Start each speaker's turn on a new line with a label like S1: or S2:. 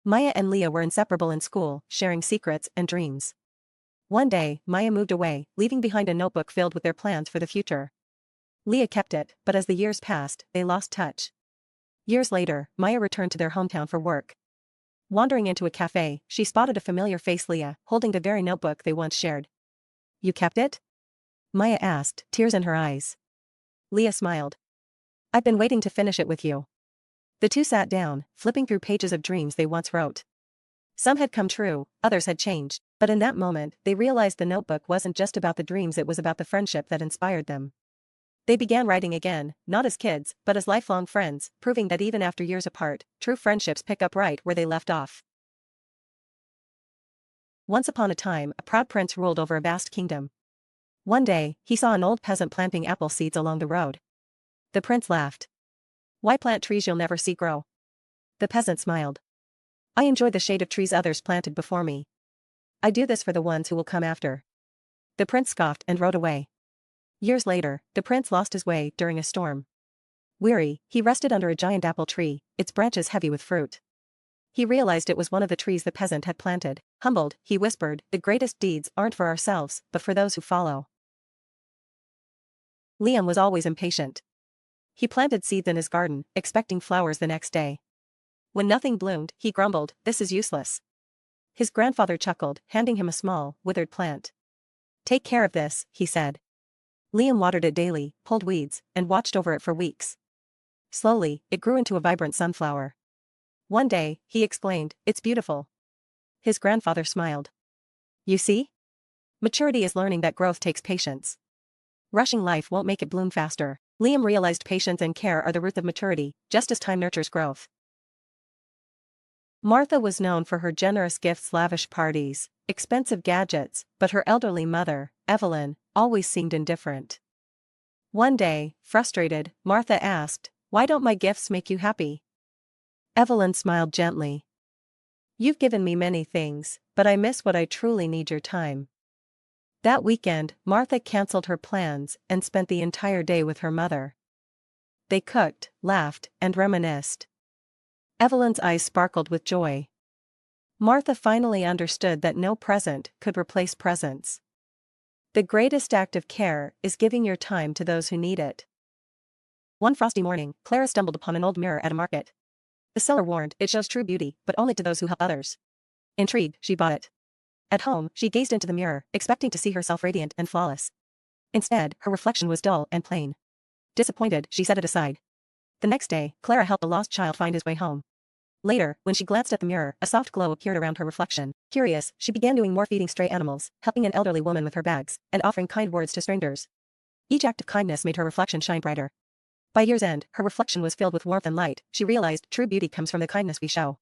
S1: Maya and Leah were inseparable in school, sharing secrets and dreams. One day, Maya moved away, leaving behind a notebook filled with their plans for the future. Leah kept it, but as the years passed, they lost touch. Years later, Maya returned to their hometown for work. Wandering into a cafe, she spotted a familiar face: Leah, holding the very notebook they once shared. "You kept it?" Maya asked, tears in her eyes. Leah smiled. "I've been waiting to finish it with you." The two sat down, flipping through pages of dreams they once wrote. Some had come true, others had changed, but in that moment, they realized the notebook wasn't just about the dreams, it was about the friendship that inspired them. They began writing again, not as kids, but as lifelong friends, proving that even after years apart, true friendships pick up right where they left off. Once upon a time, a proud prince ruled over a vast kingdom. One day, he saw an old peasant planting apple seeds along the road. The prince laughed. "Why plant trees you'll never see grow?" The peasant smiled. "I enjoy the shade of trees others planted before me. I do this for the ones who will come after." The prince scoffed and rode away. Years later, the prince lost his way during a storm. Weary, he rested under a giant apple tree, its branches heavy with fruit. He realized it was one of the trees the peasant had planted. Humbled, he whispered, "The greatest deeds aren't for ourselves, but for those who follow." Liam was always impatient. He planted seeds in his garden, expecting flowers the next day. When nothing bloomed, he grumbled, "This is useless." His grandfather chuckled, handing him a small, withered plant. "Take care of this," he said. Liam watered it daily, pulled weeds, and watched over it for weeks. Slowly, it grew into a vibrant sunflower. One day, he explained, "It's beautiful." His grandfather smiled. "You see? Maturity is learning that growth takes patience. Rushing life won't make it bloom faster." Liam realized patience and care are the root of maturity, just as time nurtures growth. Martha was known for her generous gifts, lavish parties, expensive gadgets, but her elderly mother, Evelyn, always seemed indifferent. One day, frustrated, Martha asked, "Why don't my gifts make you happy?" Evelyn smiled gently. "You've given me many things, but I miss what I truly need: your time." That weekend, Martha canceled her plans and spent the entire day with her mother. They cooked, laughed, and reminisced. Evelyn's eyes sparkled with joy. Martha finally understood that no present could replace presence. The greatest act of care is giving your time to those who need it. One frosty morning, Clara stumbled upon an old mirror at a market. The seller warned, "It shows true beauty, but only to those who help others." Intrigued, she bought it. At home, she gazed into the mirror, expecting to see herself radiant and flawless. Instead, her reflection was dull and plain. Disappointed, she set it aside. The next day, Clara helped a lost child find his way home. Later, when she glanced at the mirror, a soft glow appeared around her reflection. Curious, she began doing more, feeding stray animals, helping an elderly woman with her bags, and offering kind words to strangers. Each act of kindness made her reflection shine brighter. By year's end, her reflection was filled with warmth and light. She realized true beauty comes from the kindness we show.